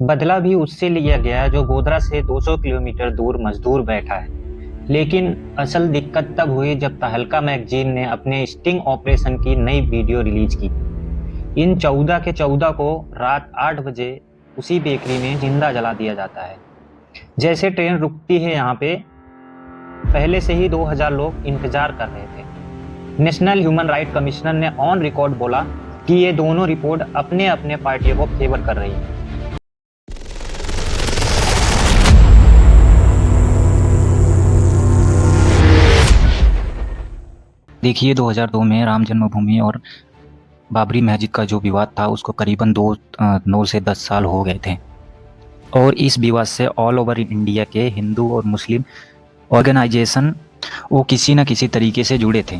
बदला भी उससे लिया गया जो गोधरा से 200 किलोमीटर दूर मजदूर बैठा है। लेकिन असल दिक्कत तब हुई जब तहलका मैगजीन ने अपने स्टिंग ऑपरेशन की नई वीडियो रिलीज की। इन 14 के 14 को रात 8 बजे उसी बेकरी में जिंदा जला दिया जाता है। जैसे ट्रेन रुकती है यहाँ पे, पहले से ही 2000 लोग इंतजार कर रहे थे। नेशनल ह्यूमन राइट कमिश्नर ने ऑन रिकॉर्ड बोला कि ये दोनों रिपोर्ट अपने अपने पार्टियों को फेवर कर रही है। देखिए 2002 में राम जन्मभूमि और बाबरी मस्जिद का जो विवाद था उसको करीबन 9 से 10 साल हो गए थे और इस विवाद से ऑल ओवर इंडिया के हिंदू और मुस्लिम ऑर्गेनाइजेशन वो किसी न किसी तरीके से जुड़े थे।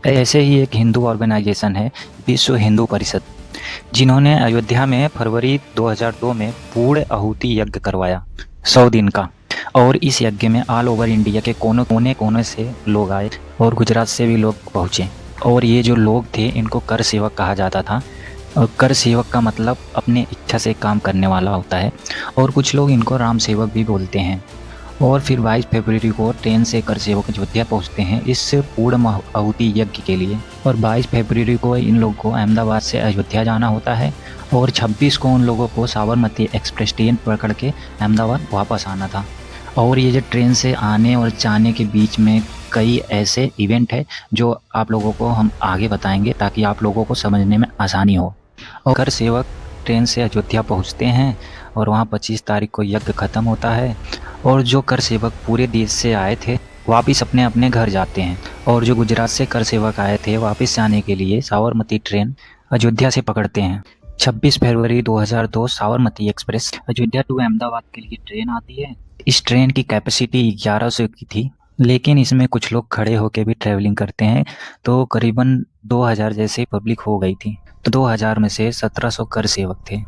ऐसे ही एक हिंदू ऑर्गेनाइजेशन है विश्व हिंदू परिषद, जिन्होंने अयोध्या में फरवरी 2002 में पूर्ण आहुति यज्ञ करवाया 100 दिन का। और इस यज्ञ में ऑल ओवर इंडिया के कोने कोने से लोग आए और गुजरात से भी लोग पहुँचे। और ये जो लोग थे इनको कर सेवक कहा जाता था। और कर सेवक का मतलब अपने इच्छा से काम करने वाला होता है और कुछ लोग इनको राम सेवक भी बोलते हैं। और फिर 22 फरवरी को ट्रेन से कर सेवक अयोध्या पहुँचते हैं इस पूर्ण आहुति यज्ञ के लिए। और 22 फरवरी को इन लोगों को अहमदाबाद से अयोध्या जाना होता है और 26 को उन लोगों को साबरमती एक्सप्रेस ट्रेन पकड़ के अहमदाबाद वापस आना था। और ये जो ट्रेन से आने और जाने के बीच में कई ऐसे इवेंट है जो आप लोगों को हम आगे बताएंगे ताकि आप लोगों को समझने में आसानी हो। और कर सेवक ट्रेन से अयोध्या पहुंचते हैं और वहां 25 तारीख को यज्ञ ख़त्म होता है और जो कर सेवक पूरे देश से आए थे वापस अपने अपने घर जाते हैं। और जो गुजरात से कर सेवक आए थे वापस जाने के लिए साबरमती ट्रेन अयोध्या से पकड़ते हैं। 26 फरवरी 2002 साबरमती एक्सप्रेस अयोध्या टू अहमदाबाद के लिए ट्रेन आती है। इस ट्रेन की कैपेसिटी 1100 की थी, लेकिन इसमें कुछ लोग खड़े होकर भी ट्रैवलिंग करते हैं तो करीबन 2000 जैसे पब्लिक हो गई थी। तो 2000 में से 1700 कर सेवक थे।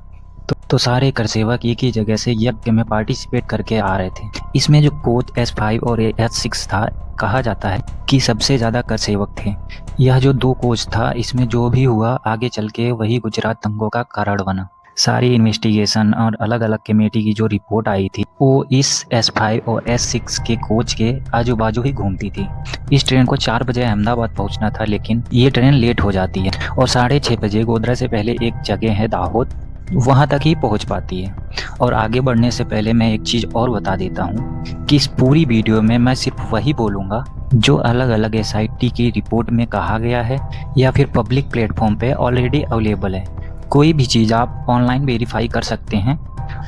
तो सारे कर सेवक एक ही जगह से यज्ञ में पार्टिसिपेट करके आ रहे थे। इसमें जो कोच S5 और S6 था, कहा जाता है कि सबसे ज़्यादा कर सेवक थे। यह जो 2 कोच था इसमें जो भी हुआ आगे चल के वही गुजरात दंगों का कारण बना। सारी इन्वेस्टिगेशन और अलग अलग कमेटी की जो रिपोर्ट आई थी वो इस S5 और S6 के कोच के आजू बाजू ही घूमती थी। इस ट्रेन को 4 बजे अहमदाबाद पहुंचना था, लेकिन ये ट्रेन लेट हो जाती है और 6:30 बजे गोधरा से पहले एक जगह है दाहोद, वहां तक ही पहुंच पाती है। और आगे बढ़ने से पहले मैं एक चीज़ और बता देता हूँ कि इस पूरी वीडियो में मैं सिर्फ वही बोलूँगा जो अलग अलग SIT की रिपोर्ट में कहा गया है या फिर पब्लिक प्लेटफॉर्म पे ऑलरेडी अवेलेबल है। कोई भी चीज़ आप ऑनलाइन वेरीफाई कर सकते हैं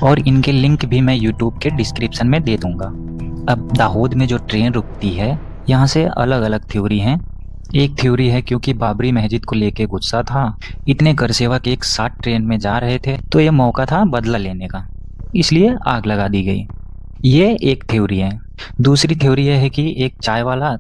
और इनके लिंक भी मैं यूट्यूब के डिस्क्रिप्शन में दे दूंगा। अब दाहोद में जो ट्रेन रुकती है यहाँ से अलग अलग थ्योरी हैं। एक थ्योरी है क्योंकि बाबरी मस्जिद को लेके गुस्सा था, इतने कर सेवक एक साथ ट्रेन में जा रहे थे तो ये मौका था बदला लेने का, इसलिए आग लगा दी गई। ये एक थ्योरी है। दूसरी थ्योरी है कि एक चाय वाला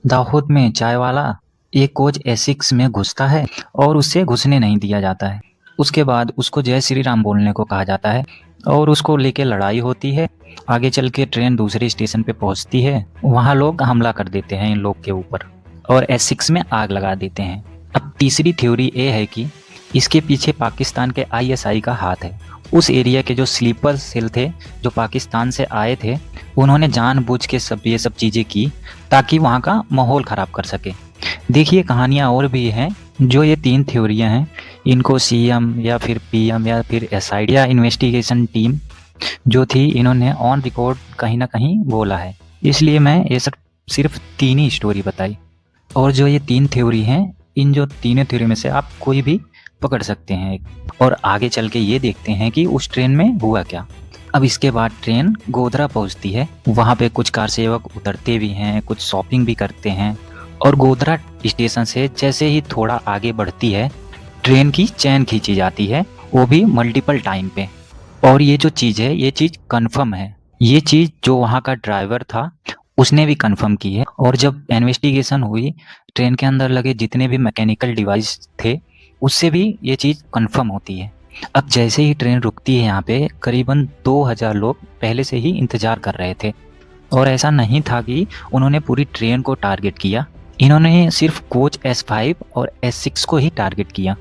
दाहोद में चाय वाला एक कोच S6 में घुसता है और उससे घुसने नहीं दिया जाता है। उसके बाद उसको जय श्री राम बोलने को कहा जाता है और उसको लेके लड़ाई होती है। आगे चल के ट्रेन दूसरे स्टेशन पे पहुंचती है, वहाँ लोग हमला कर देते हैं इन लोग के ऊपर और S6 में आग लगा देते हैं। अब तीसरी थ्योरी ये है कि इसके पीछे पाकिस्तान के ISI का हाथ है। उस एरिया के जो स्लीपर सेल थे जो पाकिस्तान से आए थे, उन्होंने जानबूझ के ये सब चीज़ें की ताकि वहाँ का माहौल ख़राब कर सके। देखिए कहानियाँ और भी हैं। जो ये 3 थ्योरियाँ हैं इनको CM या फिर PM या फिर SIT या इन्वेस्टिगेशन टीम जो थी इन्होंने ऑन रिकॉर्ड कहीं ना कहीं बोला है, इसलिए मैं ये सब सिर्फ 3 ही स्टोरी बताई। और जो ये 3 थ्योरी हैं इन जो तीनों थ्योरी में से आप कोई भी पकड़ सकते हैं और आगे चल के ये देखते हैं कि उस ट्रेन में हुआ क्या। अब इसके बाद ट्रेन गोधरा पहुंचती है, वहाँ पे कुछ कार सेवक उतरते भी हैं, कुछ शॉपिंग भी करते हैं। और गोधरा स्टेशन से जैसे ही थोड़ा आगे बढ़ती है ट्रेन की चैन खींची जाती है, वो भी मल्टीपल टाइम पे। और ये जो चीज़ है ये चीज़ कंफर्म है, ये चीज़ जो वहाँ का ड्राइवर था उसने भी कंफर्म की है। और जब इन्वेस्टिगेशन हुई ट्रेन के अंदर लगे जितने भी मैकेनिकल डिवाइस थे उससे भी ये चीज़ कंफर्म होती है। अब जैसे ही ट्रेन रुकती है यहाँ पे करीबन 2000 लोग पहले से ही इंतज़ार कर रहे थे। और ऐसा नहीं था कि उन्होंने पूरी ट्रेन को टारगेट किया, इन्होंने सिर्फ कोच S5 और S6 को ही टारगेट किया।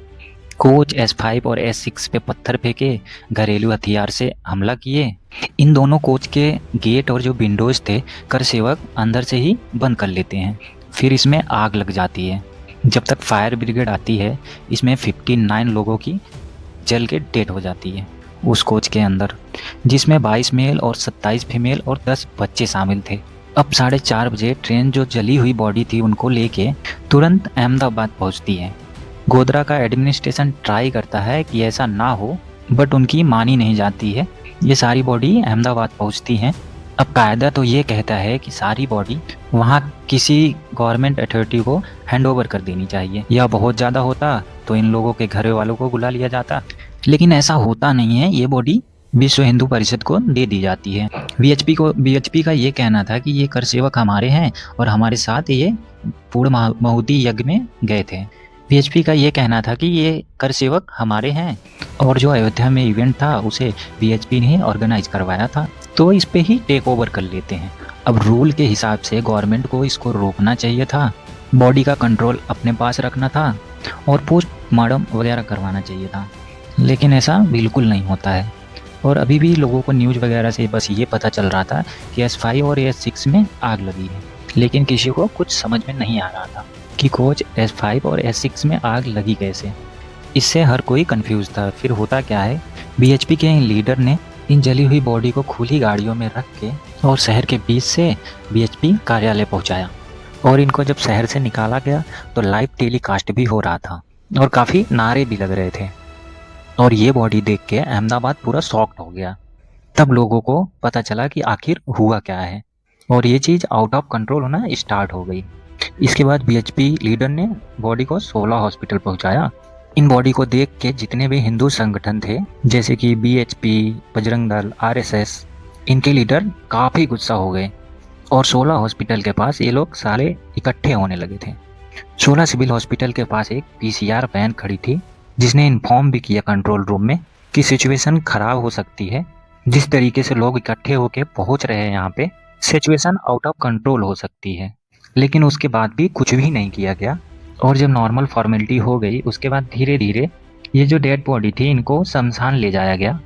कोच S5 और S6 पे पत्थर फेंके, घरेलू हथियार से हमला किए। इन दोनों कोच के गेट और जो विंडोज थे करसेवक अंदर से ही बंद कर लेते हैं। फिर इसमें आग लग जाती है। जब तक फायर ब्रिगेड आती है इसमें 59 लोगों की जल के डेथ हो जाती है उस कोच के अंदर, जिसमें 22 मेल और 27 फीमेल और 10 बच्चे शामिल थे। अब 4:30 बजे ट्रेन जो जली हुई बॉडी थी उनको लेके तुरंत अहमदाबाद पहुंचती है। गोधरा का एडमिनिस्ट्रेशन ट्राई करता है कि ऐसा ना हो, बट उनकी मानी नहीं जाती है। ये सारी बॉडी अहमदाबाद पहुंचती हैं। अब कायदा तो ये कहता है कि सारी बॉडी वहाँ किसी गवर्नमेंट अथॉरिटी को हैंडओवर कर देनी चाहिए, या बहुत ज़्यादा होता तो इन लोगों के घर वालों को बुला लिया जाता, लेकिन ऐसा होता नहीं है। ये बॉडी विश्व हिंदू परिषद को दे दी जाती है। बीएचपी का ये कहना था कि ये करसेवक हमारे हैं और हमारे साथ ये पूर्ण माहुति यज्ञ में गए थे। बीएचपी का ये कहना था कि ये करसेवक हमारे हैं और जो अयोध्या में इवेंट था उसे बीएचपी ने ऑर्गेनाइज करवाया था, तो इस पे ही टेक ओवर कर लेते हैं। अब रूल के हिसाब से गवर्नमेंट को इसको रोकना चाहिए था, बॉडी का कंट्रोल अपने पास रखना था और पोस्टमार्टम वगैरह करवाना चाहिए था, लेकिन ऐसा बिल्कुल नहीं होता है। और अभी भी लोगों को न्यूज़ वगैरह से बस ये पता चल रहा था कि S5 और S6 में आग लगी है, लेकिन किसी को कुछ समझ में नहीं आ रहा था कि कोच S5 और S6 में आग लगी कैसे। इससे हर कोई कंफ्यूज था। फिर होता क्या है, बीएचपी के इन लीडर ने इन जली हुई बॉडी को खुली गाड़ियों में रख के और शहर के बीच से बीएचपी कार्यालय पहुंचाया। और इनको जब शहर से निकाला गया तो लाइव टेलीकास्ट भी हो रहा था और काफ़ी नारे भी लग रहे थे। और ये बॉडी देख के अहमदाबाद पूरा शॉक्ड हो गया। तब लोगों को पता चला कि आखिर हुआ क्या है, और ये चीज़ आउट ऑफ कंट्रोल होना स्टार्ट हो गई। इसके बाद बीएचपी लीडर ने बॉडी को 16 हॉस्पिटल पहुंचाया। इन बॉडी को देख के जितने भी हिंदू संगठन थे, जैसे कि बीएचपी, बजरंग दल, आरएसएस, इनके लीडर काफ़ी गुस्सा हो गए और 16 हॉस्पिटल के पास ये लोग सारे इकट्ठे होने लगे थे। 16 सिविल हॉस्पिटल के पास एक पीसीआर वैन खड़ी थी, जिसने इन्फॉर्म भी किया कंट्रोल रूम में कि सिचुएशन खराब हो सकती है। जिस तरीके से लोग इकट्ठे होकर पहुंच रहे हैं यहाँ पे, सिचुएशन आउट ऑफ कंट्रोल हो सकती है। लेकिन उसके बाद भी कुछ भी नहीं किया गया। और जब नॉर्मल फॉर्मेलिटी हो गई उसके बाद धीरे धीरे ये जो डेड बॉडी थी इनको शमशान ले जाया गया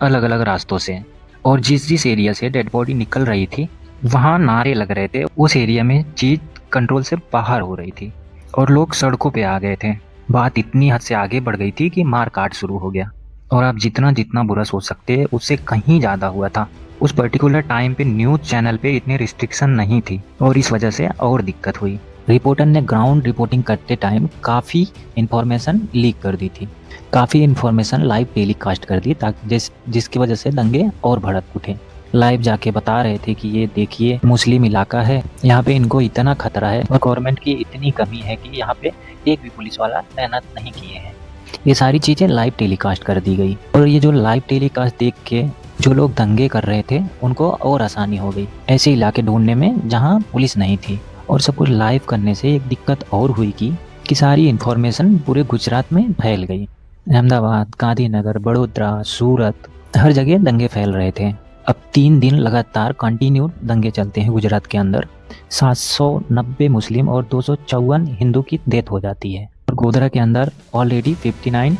अलग अलग रास्तों से। और जिस एरिया से डेड बॉडी निकल रही थी वहाँ नारे लग रहे थे। उस एरिया में चीज़ कंट्रोल से बाहर हो रही थी और लोग सड़कों पे आ गए थे। बात इतनी हद से आगे बढ़ गई थी कि मार काट शुरू हो गया। और आप जितना जितना बुरा सोच सकते हैं उससे कहीं ज़्यादा हुआ था। उस पर्टिकुलर टाइम पे न्यूज़ चैनल पे इतनी रिस्ट्रिक्शन नहीं थी और इस वजह से और दिक्कत हुई। रिपोर्टर ने ग्राउंड रिपोर्टिंग करते टाइम काफ़ी इन्फॉर्मेशन लीक कर दी थी, काफ़ी इन्फॉर्मेशन लाइव टेलीकास्ट कर दी, ताकि जिसकी वजह से दंगे और भड़क उठे। लाइव जाके बता रहे थे कि ये देखिए मुस्लिम इलाका है, यहाँ पे इनको इतना खतरा है और गवर्नमेंट की इतनी कमी है कि यहाँ पे एक भी पुलिस वाला तैनात नहीं किए हैं। ये सारी चीज़ें लाइव टेलीकास्ट कर दी गई। और ये जो लाइव टेलीकास्ट देख के जो लोग दंगे कर रहे थे उनको और आसानी हो गई ऐसे इलाके ढूंढने में जहाँ पुलिस नहीं थी। और सब कुछ लाइव करने से एक दिक्कत और हुई कि सारी इन्फॉर्मेशन पूरे गुजरात में फैल गई। अहमदाबाद, गांधीनगर, बड़ोदरा, सूरत, हर जगह दंगे फैल रहे थे। अब 3 दिन लगातार कंटिन्यू दंगे चलते हैं गुजरात के अंदर। 790 मुस्लिम और 254 हिंदू की डेथ हो जाती है। और गोधरा के अंदर ऑलरेडी 59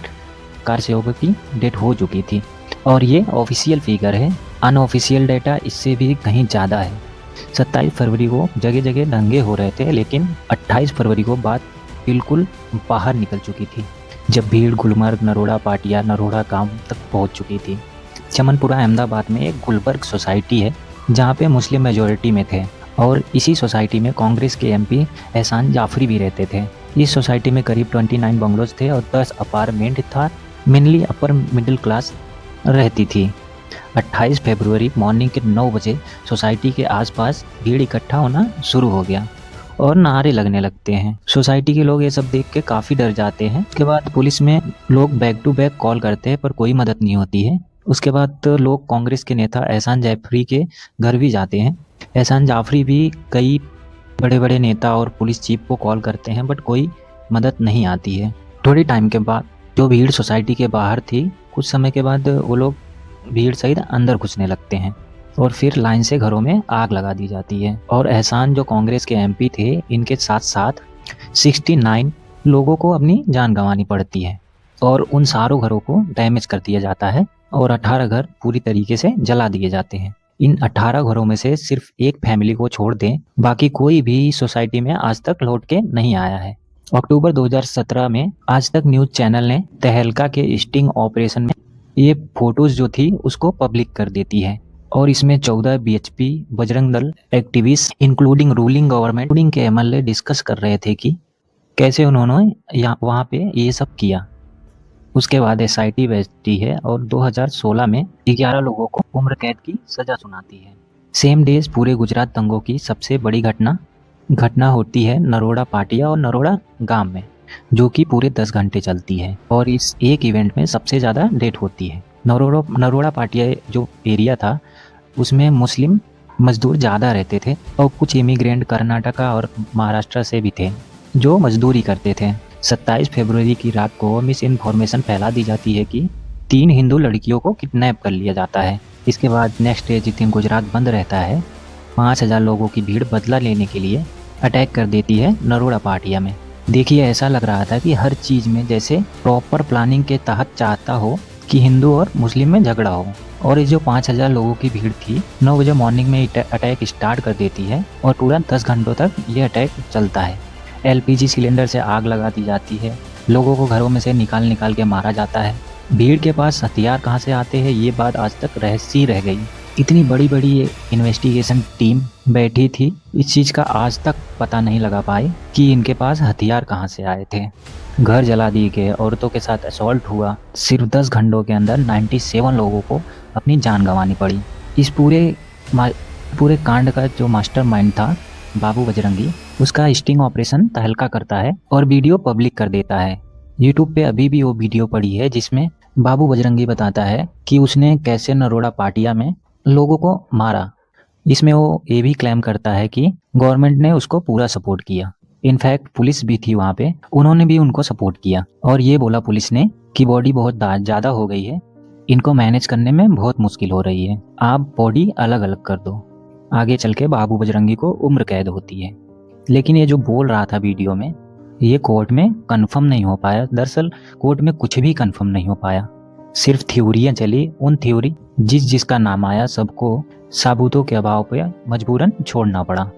कार सेवकों की डेथ हो चुकी थी। और ये ऑफिशियल फिगर है, अनऑफिशियल डेटा इससे भी कहीं ज़्यादा है। 27 फरवरी को जगह जगह दंगे हो रहे थे, लेकिन 28 फरवरी को बात बिल्कुल बाहर निकल चुकी थी, जब भीड़ गुलमर्ग, नरोड़ा, पाटिया, नरोड़ा गांव तक पहुंच चुकी थी। चमनपुरा अहमदाबाद में एक गुलबर्ग सोसाइटी है जहां पे मुस्लिम मेजॉरिटी में थे और इसी सोसाइटी में कांग्रेस के एमपी एहसान जाफरी भी रहते थे। इस सोसाइटी में करीब 29 बंगलोज थे और 10 अपार्टमेंट था। मेनली अपर मिडिल क्लास रहती थी। 28 फरवरी मॉर्निंग के 9 बजे सोसाइटी के आसपास भीड़ इकट्ठा होना शुरू हो गया और नारे लगने लगते हैं। सोसाइटी के लोग ये सब देख के काफ़ी डर जाते हैं। उसके बाद पुलिस में लोग बैक टू बैक कॉल करते हैं पर कोई मदद नहीं होती है। उसके बाद लोग कांग्रेस के नेता एहसान जाफरी के घर भी जाते हैं। एहसान जाफरी भी कई बड़े बड़े नेता और पुलिस चीफ को कॉल करते हैं बट कोई मदद नहीं आती है। थोड़ी टाइम के बाद जो भीड़ सोसाइटी के बाहर थी, कुछ समय के बाद वो लोग भीड़ सहित अंदर घुसने लगते हैं और फिर लाइन से घरों में आग लगा दी जाती है। और एहसान जो कांग्रेस के एमपी थे, इनके साथ साथ 69 लोगों को अपनी जान गंवानी पड़ती है। और उन सारों घरों को डैमेज कर दिया जाता है और 18 घर पूरी तरीके से जला दिए जाते हैं। इन 18 घरों में से सिर्फ एक फैमिली को छोड़ दें, बाकी कोई भी सोसाइटी में आज तक लौट के नहीं आया है। अक्टूबर 2017 में आज तक न्यूज चैनल ने तहलका के स्टिंग ऑपरेशन में ये फोटोज जो थी उसको पब्लिक कर देती है और इसमें 14 BHP Bajrang Dal activist including ruling government के एमएलए डिस्कस कर रहे थे कि कैसे उन्होंने वहाँ पे ये सब किया। उसके बाद एसआईटी बैठती है और 2016 में 11 लोगों को उम्र कैद की सजा सुनाती है। सेम डेज पूरे गुजरात दंगों की सबसे बड़ी घटना होती है नरोड़ा पाटिया और नरोड़ा गांव में, जो कि पूरे 10 घंटे चलती है और इस एक इवेंट में सबसे ज़्यादा डेथ होती है। नरोड़ा पाटिया जो एरिया था उसमें मुस्लिम मजदूर ज़्यादा रहते थे और कुछ इमिग्रेंट कर्नाटका और महाराष्ट्र से भी थे जो मजदूरी करते थे। 27 फरवरी की रात को मिस इन्फॉर्मेशन फैला दी जाती है कि 3 हिंदू लड़कियों को किडनैप कर लिया जाता है। इसके बाद नेक्स्ट डे जिस दिन गुजरात बंद रहता है, 5000 लोगों की भीड़ बदला लेने के लिए अटैक कर देती है नरोड़ा पाटिया में। देखिए, ऐसा लग रहा था कि हर चीज़ में जैसे प्रॉपर प्लानिंग के तहत चाहता हो कि हिंदू और मुस्लिम में झगड़ा हो। और ये जो 5000 लोगों की भीड़ थी 9 बजे मॉर्निंग में अटैक स्टार्ट कर देती है और पूरा 10 घंटों तक ये अटैक चलता है। एलपीजी सिलेंडर से आग लगा दी जाती है, लोगों को घरों में से निकाल के मारा जाता है। भीड़ के पास हथियार कहाँ से आते हैं ये बात आज तक रहस्य रह गई। इतनी बड़ी इन्वेस्टिगेशन टीम बैठी थी, इस चीज़ का आज तक पता नहीं लगा पाए कि इनके पास हथियार कहाँ से आए थे। घर जला दिए गए, औरतों के साथ असॉल्ट हुआ। सिर्फ 10 घंटों के अंदर 97 लोगों को अपनी जान गंवानी पड़ी। इस पूरे कांड का जो मास्टरमाइंड था बाबू बजरंगी, उसका स्टिंग ऑपरेशन तहलका करता है और वीडियो पब्लिक कर देता है। यूट्यूब पे अभी भी वो वीडियो पड़ी है जिसमें बाबू बजरंगी बताता है कि उसने कैसे नरोड़ा पाटिया में लोगों को मारा। इसमें वो ये भी क्लेम करता है कि गवर्नमेंट ने उसको पूरा सपोर्ट किया। इनफैक्ट पुलिस भी थी वहाँ पे, उन्होंने भी उनको सपोर्ट किया और ये बोला पुलिस ने कि बॉडी बहुत ज़्यादा हो गई है, इनको मैनेज करने में बहुत मुश्किल हो रही है, आप बॉडी अलग अलग कर दो। आगे चल के बाबू बजरंगी को उम्र कैद होती है। लेकिन ये जो बोल रहा था वीडियो में, ये कोर्ट में कंफर्म नहीं हो पाया। दरअसल कोर्ट में कुछ भी कंफर्म नहीं हो पाया, सिर्फ थ्योरियाँ चली। उन थ्योरी जिसका नाम आया सबको सबूतों के अभाव पर मजबूरन छोड़ना पड़ा।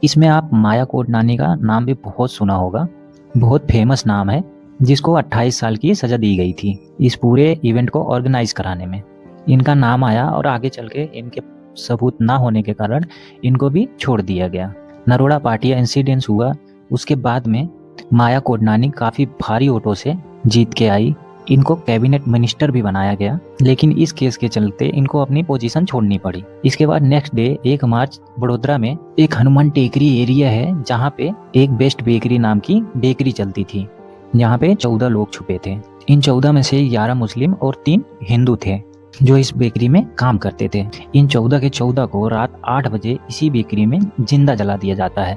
इसमें आप माया कोडनानी का नाम भी बहुत सुना होगा, बहुत फेमस नाम है, जिसको 28 साल की सजा दी गई थी इस पूरे इवेंट को ऑर्गेनाइज कराने में। इनका नाम आया और आगे चल के इनके सबूत ना होने के कारण इनको भी छोड़ दिया गया। नरोड़ा पाटिया इंसिडेंस हुआ, उसके बाद में माया कोडनानी काफ़ी भारी वोटों से जीत के आई। इनको कैबिनेट मिनिस्टर भी बनाया गया, लेकिन इस केस के चलते इनको अपनी पोजीशन छोड़नी पड़ी। इसके बाद नेक्स्ट डे 1 मार्च बड़ोदरा में एक हनुमान टेकरी एरिया है जहाँ पे एक बेस्ट बेकरी नाम की बेकरी चलती थी। यहाँ पे 14 लोग छुपे थे। इन 14 में से 11 मुस्लिम और 3 हिंदू थे जो इस बेकरी में काम करते थे। इन 14 के 14 को रात 8 बजे इसी बेकरी में जिंदा जला दिया जाता है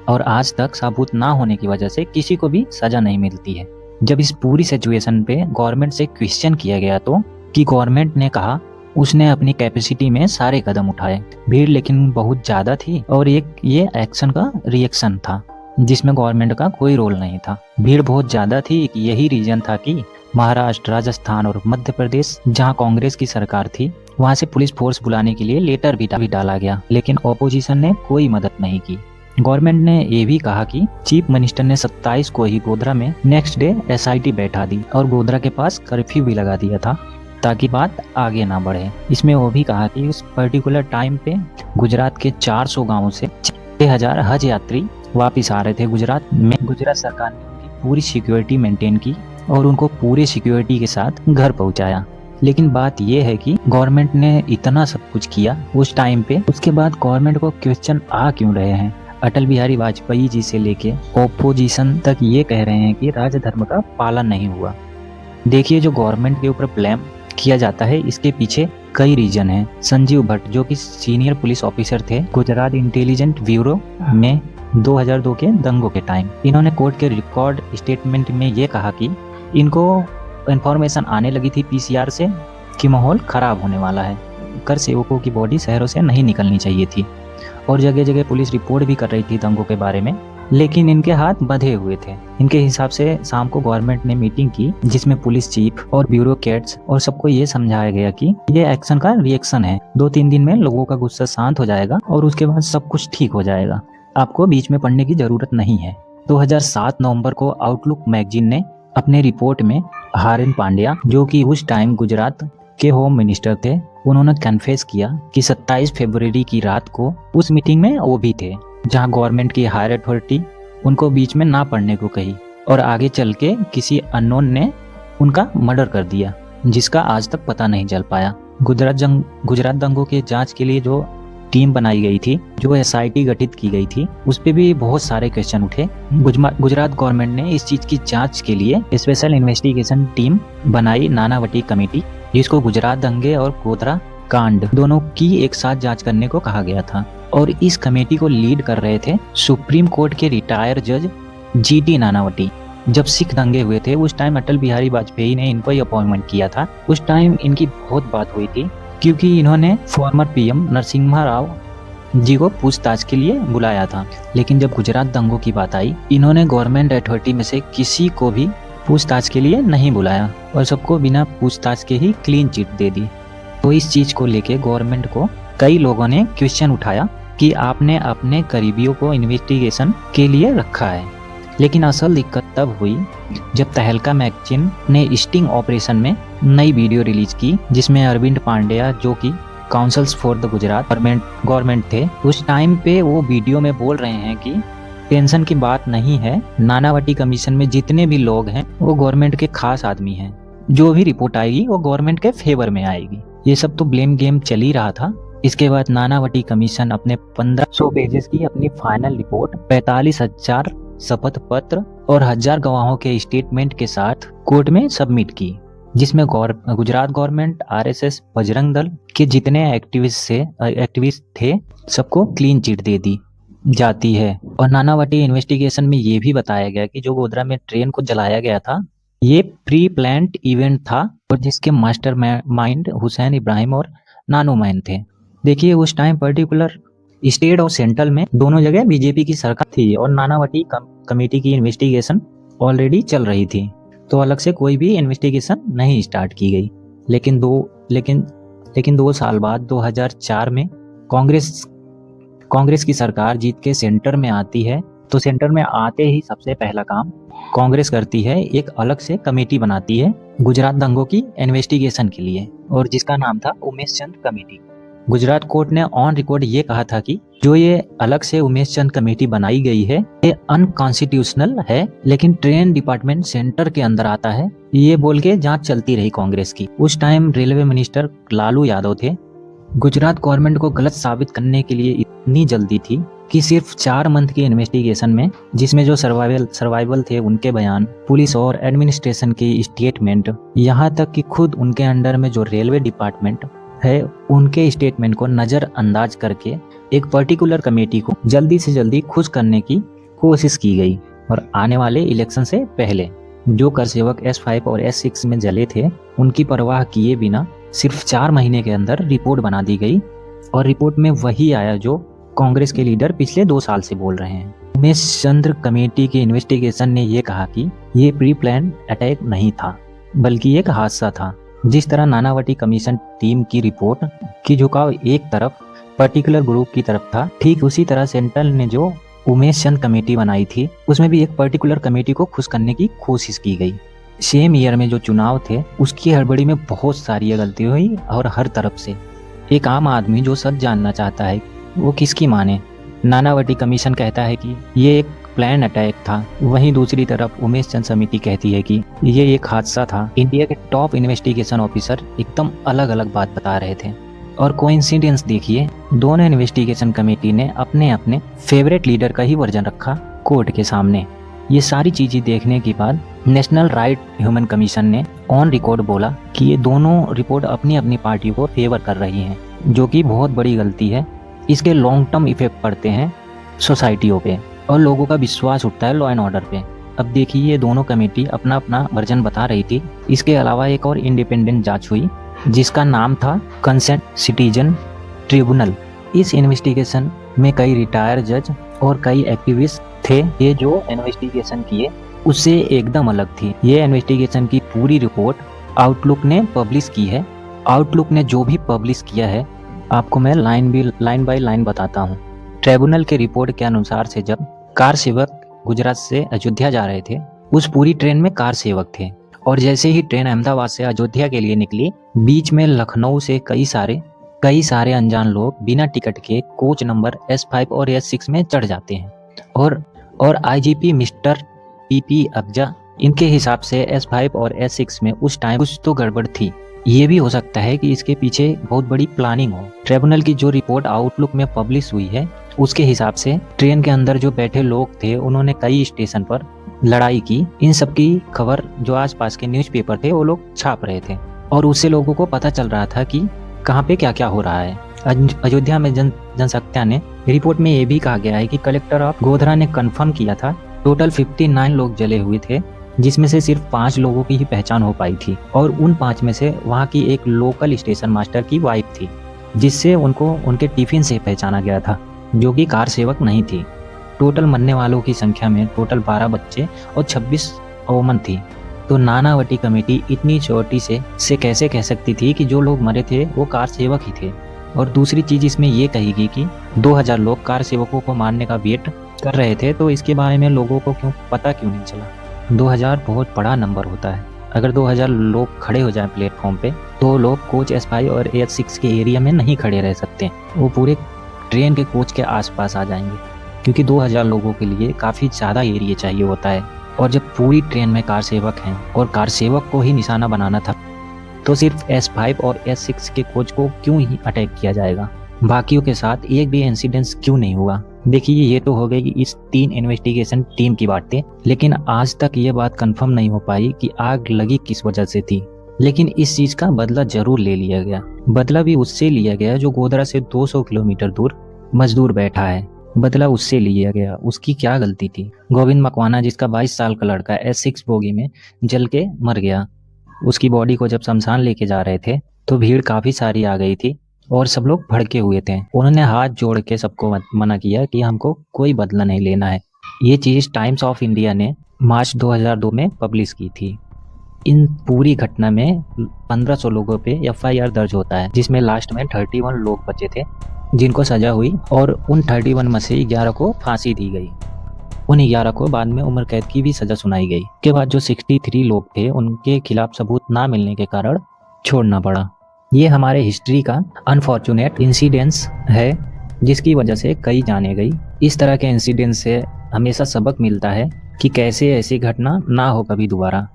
और आज तक सबूत ना होने की वजह से किसी को भी सजा नहीं मिलती है। जब इस पूरी सिचुएशन पे गवर्नमेंट से क्वेश्चन किया गया तो कि गवर्नमेंट ने कहा उसने अपनी कैपेसिटी में सारे कदम उठाए, भीड़ लेकिन बहुत ज़्यादा थी और एक ये एक्शन का रिएक्शन था जिसमें गवर्नमेंट का कोई रोल नहीं था। भीड़ बहुत ज़्यादा थी, यही रीजन था कि महाराष्ट्र, राजस्थान और मध्य प्रदेश जहां कांग्रेस की सरकार थी वहां से पुलिस फोर्स बुलाने के लिए लेटर भी डाला गया, लेकिन ऑपोजिशन ने कोई मदद नहीं की। गवर्नमेंट ने ये भी कहा कि चीफ मिनिस्टर ने 27 को ही गोधरा में नेक्स्ट डे एसआईटी बैठा दी और गोधरा के पास कर्फ्यू भी लगा दिया था ताकि बात आगे ना बढ़े। इसमें वो भी कहा कि उस पर्टिकुलर टाइम पे गुजरात के 400 गाँव से 6000 हज यात्री वापिस आ रहे थे गुजरात में। गुजरात सरकार ने उनकी पूरी सिक्योरिटी मेंटेन की और उनको पूरे सिक्योरिटी के साथ घर पहुंचाया। लेकिन बात यह है कि गवर्नमेंट ने इतना सब कुछ किया उस टाइम पे, उसके बाद गवर्नमेंट को क्वेश्चन आ क्यों रहे हैं? अटल बिहारी वाजपेयी जी से लेके ओपोजिशन तक ये कह रहे हैं कि राजधर्म का पालन नहीं हुआ। देखिए, जो गवर्नमेंट के ऊपर ब्लेम किया जाता है इसके पीछे कई रीजन हैं। संजीव भट्ट जो कि सीनियर पुलिस ऑफिसर थे गुजरात इंटेलिजेंस ब्यूरो में 2002 के दंगों के टाइम, इन्होंने कोर्ट के रिकॉर्ड स्टेटमेंट में ये कहा कि इनको इन्फॉर्मेशन आने लगी थी पीसीआर से कि माहौल खराब होने वाला है, कर सेवकों की बॉडी शहरों से नहीं निकलनी चाहिए थी और जगह जगह पुलिस रिपोर्ट भी कर रही थी दंगों के बारे में। लेकिन इनके हाथ बंधे हुए थे। इनके हिसाब से शाम को गवर्नमेंट ने मीटिंग की जिसमें पुलिस चीफ और ब्यूरोक्रेट्स और सबको ये समझाया गया कि ये एक्शन का रिएक्शन है, 2-3 दिन में लोगों का गुस्सा शांत हो जाएगा और उसके बाद सब कुछ ठीक हो जाएगा, आपको बीच में पढ़ने की जरूरत नहीं है। 2007 नवंबर को आउटलुक मैगजीन ने अपने रिपोर्ट में हारेन पांड्या, जो कि उस टाइम गुजरात के होम मिनिस्टर थे, उन्होंने कन्फेस किया कि 27 फरवरी की रात को उस मीटिंग में वो भी थे जहां गवर्नमेंट की हायर अथॉरिटी उनको बीच में ना पढ़ने को कही और आगे चल के किसी अननोन ने उनका मर्डर कर दिया, जिसका आज तक पता नहीं चल पाया। गुजरात दंगों के जांच के लिए जो टीम बनाई गई थी, जो SIT गठित की गई थी, उस पे भी बहुत सारे क्वेश्चन उठे। गुजरात गवर्नमेंट ने इस चीज की जांच के लिए स्पेशल इन्वेस्टिगेशन टीम बनाई, नानावटी कमेटी, जिसको गुजरात दंगे और गोधरा कांड दोनों की एक साथ जांच करने को कहा गया था। और इस कमेटी को लीड कर रहे थे सुप्रीम कोर्ट के रिटायर जज GT नानावटी। जब सिख दंगे हुए थे उस टाइम अटल बिहारी वाजपेयी ने इनको ही अपॉइंटमेंट किया था। उस टाइम इनकी बहुत बात हुई थी क्योंकि इन्होंने फॉर्मर PM नरसिम्हा राव जी को पूछताछ के लिए बुलाया था। लेकिन जब गुजरात दंगों की बात आई, इन्होंने गवर्नमेंट अथॉरिटी में से किसी को भी पूछताछ के लिए नहीं बुलाया और सबको बिना पूछताछ के ही क्लीन चिट दे दी। तो इस चीज को लेके गवर्नमेंट को कई लोगों ने क्वेश्चन उठाया कि आपने अपने करीबियों को इन्वेस्टिगेशन के लिए रखा है। लेकिन असल दिक्कत तब हुई जब तहलका मैगजीन ने स्टिंग ऑपरेशन में नई वीडियो रिलीज की, जिसमें अरविंद पांड्या, जो कि councils for the Gujarat government थे, उस टाइम पे वो वीडियो में बोल रहे हैं कि टेंशन की बात नहीं है, नानावटी कमीशन में जितने भी लोग हैं वो गवर्नमेंट के खास आदमी हैं, जो भी रिपोर्ट आएगी वो गवर्नमेंट के फेवर में आएगी। ये सब तो ब्लेम गेम चल ही रहा था। इसके बाद नानावटी कमीशन अपने 1500 पेजेस की अपनी फाइनल रिपोर्ट 45,000 शपथ पत्र और 1000 गवाहों के स्टेटमेंट के साथ कोर्ट में सबमिट की, जिसमें गुजरात गवर्नमेंट, RSS, बजरंग दल के जितने एक्टिविस्ट थे सबको क्लीन चिट दे दी जाती है। और नानावटी इन्वेस्टिगेशन में ये भी बताया गया कि जो गोधरा में ट्रेन को जलाया गया था ये प्री प्लान्ड इवेंट था और जिसके मास्टर माइंड हुसैन इब्राहिम और नानो मैन थे। देखिए उस टाइम पर्टिकुलर स्टेट और सेंट्रल में दोनों जगह बीजेपी की सरकार थी और नानावटी कमेटी की इन्वेस्टिगेशन ऑलरेडी चल रही थी, तो अलग से कोई भी इन्वेस्टिगेशन नहीं स्टार्ट की गई। लेकिन दो साल बाद 2004 में कांग्रेस की सरकार जीत के सेंटर में आती है, तो सेंटर में आते ही सबसे पहला काम कांग्रेस करती है, एक अलग से कमेटी बनाती है गुजरात दंगों की इन्वेस्टिगेशन के लिए, और जिसका नाम था उमेश चंद कमेटी। गुजरात कोर्ट ने ऑन रिकॉर्ड ये कहा था कि जो ये अलग से उमेश चंद कमेटी बनाई गई है ये अनकॉन्स्टिट्यूशनल है, लेकिन ट्रेन डिपार्टमेंट सेंटर के अंदर आता है, ये बोल के जांच चलती रही कांग्रेस की। उस time railway minister Lalu Yadav थे। गुजरात गवर्नमेंट को गलत साबित करने के लिए इतनी जल्दी थी कि सिर्फ 4 मंथ की इन्वेस्टिगेशन में, जिसमें जो सर्वाइवल थे उनके बयान, पुलिस और एडमिनिस्ट्रेशन की स्टेटमेंट, यहाँ तक कि खुद उनके अंडर में जो रेलवे डिपार्टमेंट है उनके स्टेटमेंट को नजरअंदाज करके एक पर्टिकुलर कमेटी को जल्दी से जल्दी खुश करने की कोशिश की गई। और आने वाले इलेक्शन से पहले जो कर सेवक S5 और S6 में जले थे उनकी परवाह किए बिना सिर्फ 4 महीने के अंदर रिपोर्ट बना दी गई, और रिपोर्ट में वही आया जो कांग्रेस के लीडर पिछले 2 साल से बोल रहे हैं। उमेश चंद्र कमेटी की इन्वेस्टिगेशन ने ये कहा कि ये प्री प्लान अटैक नहीं था बल्कि एक हादसा था। जिस तरह नानावटी कमीशन टीम की रिपोर्ट की झुकाव एक तरफ पर्टिकुलर ग्रुप की तरफ था, ठीक उसी तरह सेंट्रल ने जो उमेश चंद कमेटी बनाई थी उसमें भी एक पर्टिकुलर कमेटी को खुश करने की कोशिश की गई। सेम ईयर में जो चुनाव थे उसकी हड़बड़ी में बहुत सारी गलती हुई, और हर तरफ से एक आम आदमी जो सच जानना चाहता है वो किसकी माने। नानावटी कमीशन कहता है कि ये एक प्लान अटैक था, वहीं दूसरी तरफ उमेश चंद समिति कहती है कि ये एक हादसा था। इंडिया के टॉप इन्वेस्टिगेशन ऑफिसर एकदम अलग अलग बात बता रहे थे। और कोइंसिडेंस देखिए, दोनों इन्वेस्टिगेशन कमेटी ने अपने अपने फेवरेट लीडर का ही वर्जन रखा कोर्ट के सामने। ये सारी चीजें देखने के बाद नेशनल राइट ह्यूमन कमीशन ने ऑन रिकॉर्ड बोला कि ये दोनों रिपोर्ट अपनी अपनी पार्टी को फेवर कर रही हैं, जो कि बहुत बड़ी गलती है। इसके लॉन्ग टर्म इफेक्ट पड़ते हैं सोसाइटियों पे और लोगों का विश्वास उठता है लॉ एंड ऑर्डर पे। अब देखिए ये दोनों कमेटी अपना अपना वर्जन बता रही थी। इसके अलावा एक और इंडिपेंडेंट जांच हुई जिसका नाम था कंसर्न सिटीजन ट्रिब्यूनल। इस इन्वेस्टिगेशन में कई रिटायर जज और कई एक्टिविस्ट थे, ये जो इन्वेस्टिगेशन किए उससे एकदम अलग थी। ये इन्वेस्टिगेशन की पूरी रिपोर्ट आउटलुक ने पब्लिश की है। आउटलुक ने जो भी पब्लिश किया है आपको मैं लाइन बाय लाइन बताता हूँ। ट्रिब्यूनल के रिपोर्ट के अनुसार से जब कार सेवक गुजरात से अयोध्या जा रहे थे, उस पूरी ट्रेन में कार सेवक थे और जैसे ही ट्रेन अहमदाबाद से अयोध्या के लिए निकली, बीच में लखनऊ से कई सारे अनजान लोग बिना टिकट के कोच नंबर S5 और S6 में चढ़ जाते हैं और IGP मिस्टर PP अफजा, इनके हिसाब से S5 और S6 में उस टाइम कुछ तो गड़बड़ थी। ये भी हो सकता है कि इसके पीछे बहुत बड़ी प्लानिंग हो। ट्रिब्यूनल की जो रिपोर्ट आउटलुक में पब्लिश हुई है उसके हिसाब से ट्रेन के अंदर जो बैठे लोग थे उन्होंने कई स्टेशन पर लड़ाई की। इन सब की खबर जो आसपास के न्यूज़पेपर थे वो लोग छाप रहे थे और उससे लोगों को पता चल रहा था कि कहाँ पे क्या क्या हो रहा है। अयोध्या में जनसत्या ने रिपोर्ट में ये भी कहा गया है कि कलेक्टर ऑफ गोधरा ने कंफर्म किया था टोटल 59 लोग जले हुए थे, जिसमें से सिर्फ 5 लोगों की ही पहचान हो पाई थी और उन 5 में से वहाँ की एक लोकल स्टेशन मास्टर की वाइफ थी, जिससे उनको उनके टिफिन से पहचाना गया था, जो कि कार सेवक नहीं थी। टोटल मरने वालों की संख्या में टोटल 12 बच्चे और 26 वोमन थी। तो नानावटी कमेटी इतनी चोटी से कैसे कह सकती थी कि जो लोग मरे थे वो कार सेवक ही थे। और दूसरी चीज इसमें ये कहेगी कि 2000 लोग कार सेवकों को मारने का वेट कर रहे थे, तो इसके बारे में लोगों को पता क्यों नहीं चला। 2000 बहुत बड़ा नंबर होता है। अगर 2000 लोग खड़े हो जाएं प्लेटफॉर्म पे, तो लोग कोच S5 और S6 के एरिया में नहीं खड़े रह सकते, वो पूरे ट्रेन के कोच के आसपास आ जाएंगे, क्योंकि 2000 लोगों के लिए काफ़ी ज़्यादा एरिया चाहिए होता है। और जब पूरी ट्रेन में कार सेवक हैं और कार सेवक को ही निशाना बनाना था, तो सिर्फ S5 और S6 के कोच को क्यों ही अटैक किया जाएगा, बाकियों के साथ एक भी इंसिडेंस क्यों नहीं हुआ। देखिए, ये तो हो गई इस 3 इन्वेस्टिगेशन टीम की बातें, लेकिन आज तक ये बात कंफर्म नहीं हो पाई कि आग लगी किस वजह से थी। लेकिन इस चीज का बदला जरूर ले लिया गया। बदला भी उससे लिया गया जो गोधरा से 200 किलोमीटर दूर मजदूर बैठा है। बदला उससे लिया गया, उसकी क्या गलती थी। गोविंद मकवाना, जिसका 22 साल का लड़का S6 बोगी में जल के मर गया, उसकी बॉडी को जब शमशान लेके जा रहे थे तो भीड़ काफी सारी आ गई थी और सब लोग भड़के हुए थे। उन्होंने हाथ जोड़ के सबको मना किया कि हमको कोई बदला नहीं लेना है। ये चीज टाइम्स ऑफ इंडिया ने मार्च 2002 में पब्लिश की थी। इन पूरी घटना में 1500 लोगों पे FIR दर्ज होता है, जिसमें लास्ट में 31 लोग बचे थे जिनको सजा हुई और उन 31 में से 11 को फांसी दी गई। उन 11 को बाद में उम्र कैद की भी सजा सुनाई गई। के बाद जो 63 लोग थे उनके खिलाफ सबूत ना मिलने के कारण छोड़ना पड़ा। ये हमारे हिस्ट्री का अनफॉर्चुनेट इंसिडेंस है, जिसकी वजह से कई जाने गई। इस तरह के इंसिडेंस से हमेशा सबक मिलता है कि कैसे ऐसी घटना ना हो कभी दोबारा।